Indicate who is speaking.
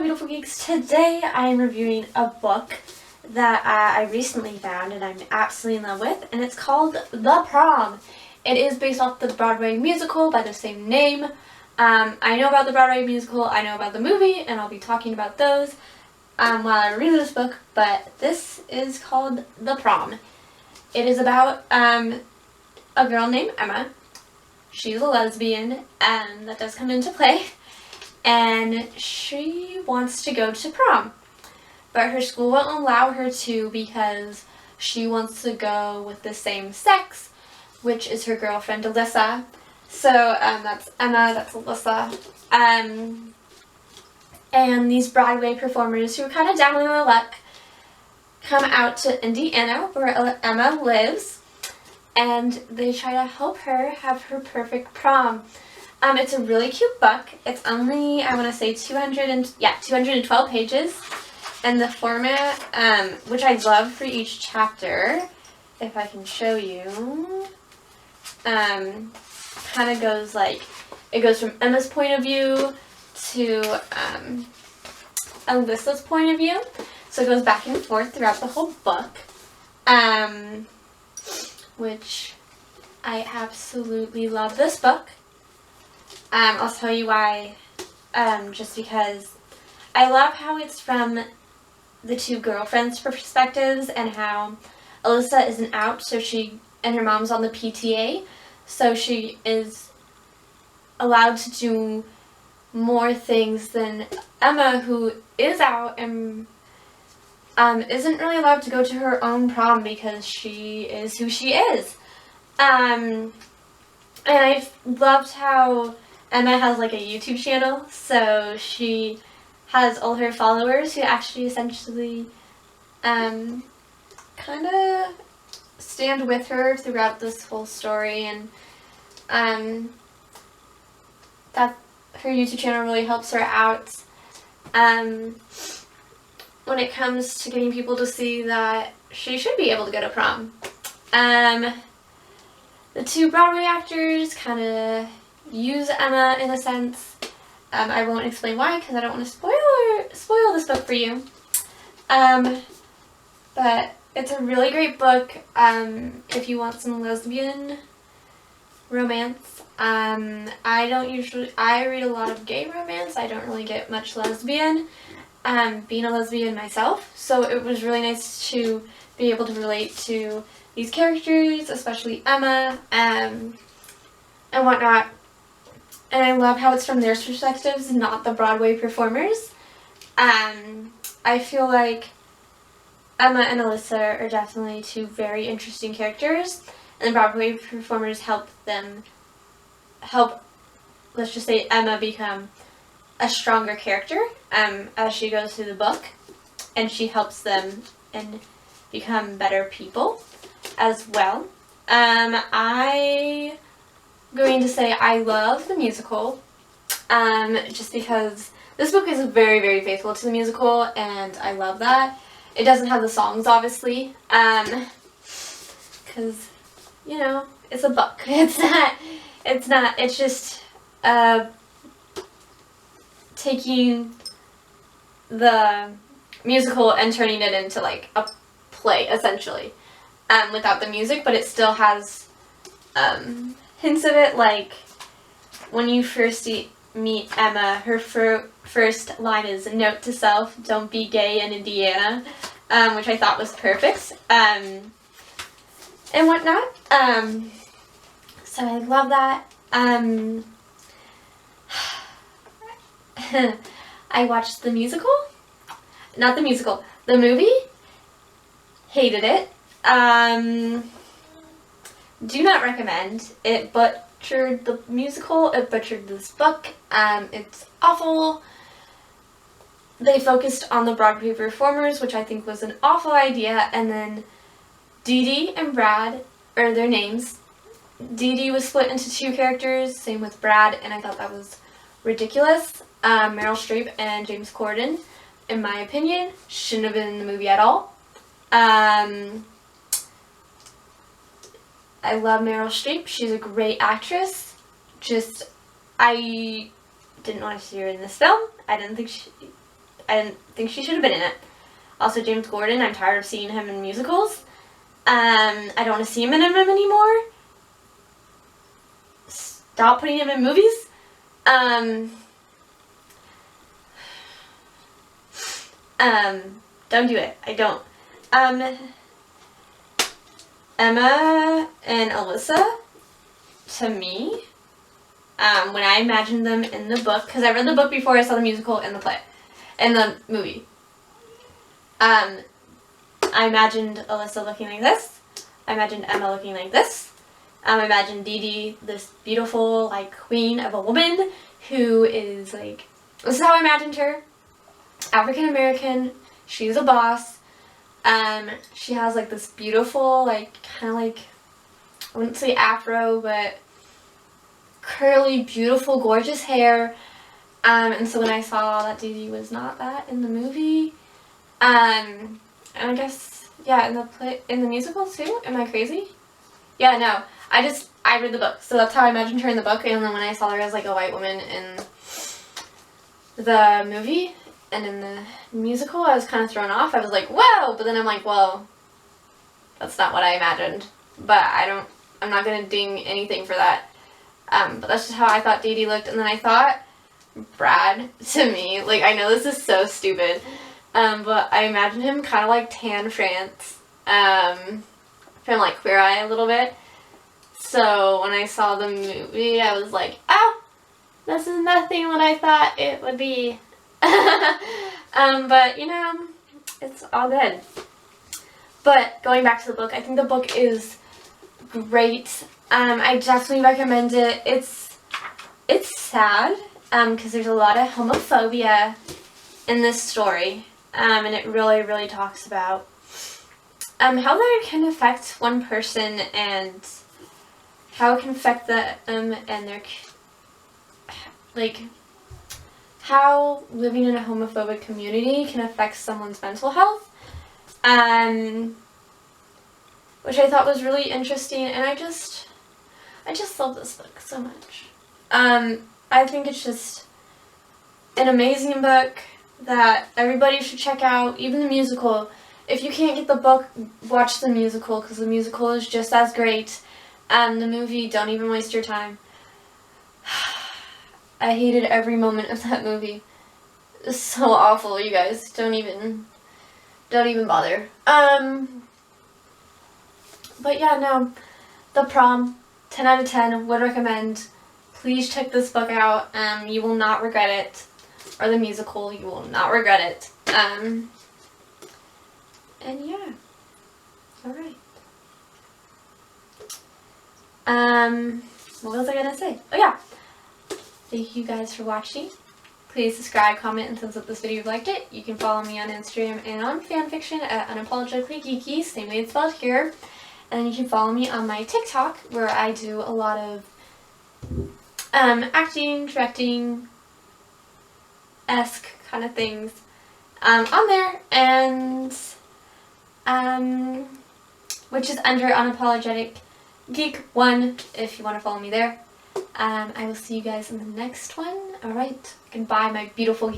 Speaker 1: beautiful geeks. Today I am reviewing a book that I recently found and I'm absolutely in love with, and it's called The Prom. It is based off the Broadway musical by the same name. I know about the Broadway musical, I know about the movie, and I'll be talking about those while I read this book, but this is called The Prom. It is about a girl named Emma. She's a lesbian, and that does come into play. And she wants to go to prom, but her school won't allow her to because she wants to go with the same sex, which is her girlfriend Alyssa. So that's Emma, that's Alyssa. And these Broadway performers who are kind of down on their luck come out to Indiana, where Emma lives, and they try to help her have her perfect prom. It's a really cute book. It's only, I want to say 212 pages. And the format, which I love for each chapter, if I can show you, kind of goes like, it goes from Emma's point of view to Alyssa's point of view. So it goes back and forth throughout the whole book, which I absolutely love this book. I'll tell you why, just because I love how it's from the two girlfriends' perspectives and how Alyssa isn't out, so and her mom's on the PTA, so she is allowed to do more things than Emma, who is out and isn't really allowed to go to her own prom because she is who she is. And I've loved how Emma has like a YouTube channel, so she has all her followers who actually essentially kind of stand with her throughout this whole story, and that her YouTube channel really helps her out when it comes to getting people to see that she should be able to go to prom. The two Broadway actors kind of use Emma in a sense. I won't explain why because I don't want to spoil this book for you. But it's a really great book if you want some lesbian romance. I read a lot of gay romance. I don't really get much lesbian. Being a lesbian myself, so it was really nice to be able to relate to these characters, especially Emma, and whatnot. And I love how it's from their perspectives, not the Broadway performers. I feel like Emma and Alyssa are definitely two very interesting characters, and the Broadway performers help, let's just say, Emma become a stronger character as she goes through the book, and she helps them and become better people as well. I'm going to say I love the musical, just because this book is very, very faithful to the musical, and I love that. It doesn't have the songs, obviously, because, you know, it's a book. It's just taking the musical and turning it into like a play, essentially, without the music, but it still has hints of it. Like when you first meet Emma, her first line is "Note to self: don't be gay in Indiana," which I thought was perfect, and whatnot. So I love that. I watched the musical. Not the musical. The movie. Hated it. Do not recommend. It butchered the musical. It butchered this book. It's awful. They focused on the Broadway performers, which I think was an awful idea. And then Dee Dee and Brad are their names. Dee Dee was split into two characters. Same with Brad, and I thought that was ridiculous. Meryl Streep and James Corden, in my opinion, shouldn't have been in the movie at all. I love Meryl Streep. She's a great actress. I didn't want to see her in this film. I didn't think I didn't think she should have been in it. Also, James Gordon, I'm tired of seeing him in musicals. I don't want to see him in them anymore. Stop putting him in movies. Don't do it. I don't. Emma and Alyssa, to me, when I imagined them in the book, because I read the book before I saw the musical and the play, and the movie. I imagined Alyssa looking like this. I imagined Emma looking like this. I imagined Dee Dee, this beautiful, like, queen of a woman who is, like, this is how I imagined her. African American. She's a boss. She has, like, this beautiful, like, kind of like, I wouldn't say afro, but curly, beautiful, gorgeous hair. And so when I saw that Dee Dee was not that in the movie, and I guess, yeah, in the musical too? Am I crazy? Yeah, no. I read the book, so that's how I imagined her in the book, and then when I saw her as, like, a white woman in the movie and in the musical, I was kind of thrown off. I was like, whoa! But then I'm like, well, that's not what I imagined. But I'm not going to ding anything for that. But that's just how I thought Dee Dee looked, and then I thought Brad, to me, like, I know this is so stupid, but I imagined him kind of like Tan France, from, like, Queer Eye a little bit. So when I saw the movie, I was like, oh, this is nothing what I thought it would be. But, you know, it's all good. But going back to the book, I think the book is great. I definitely recommend it. It's sad, because there's a lot of homophobia in this story, and it really, really talks about how that can affect one person and how it can affect them and their, like, how living in a homophobic community can affect someone's mental health, which I thought was really interesting, and I just love this book so much. I think it's just an amazing book that everybody should check out, even the musical. If you can't get the book, watch the musical, because the musical is just as great. The movie, don't even waste your time. I hated every moment of that movie. It's so awful, you guys. Don't even bother. But yeah, no. The Prom, 10 out of 10, would recommend. Please check this book out. You will not regret it. Or the musical, you will not regret it. And yeah. Alright. What was I gonna say? Oh yeah. Thank you guys for watching. Please subscribe, comment, and thumbs up this video if you liked it. You can follow me on Instagram and on fanfiction at Unapologetically Geeky, same way it's spelled here. And then you can follow me on my TikTok, where I do a lot of acting, directing-esque kind of things on there, and which is under Unapologetic Geek 1 if you want to follow me there. I will see you guys in the next one. Alright, goodbye my beautiful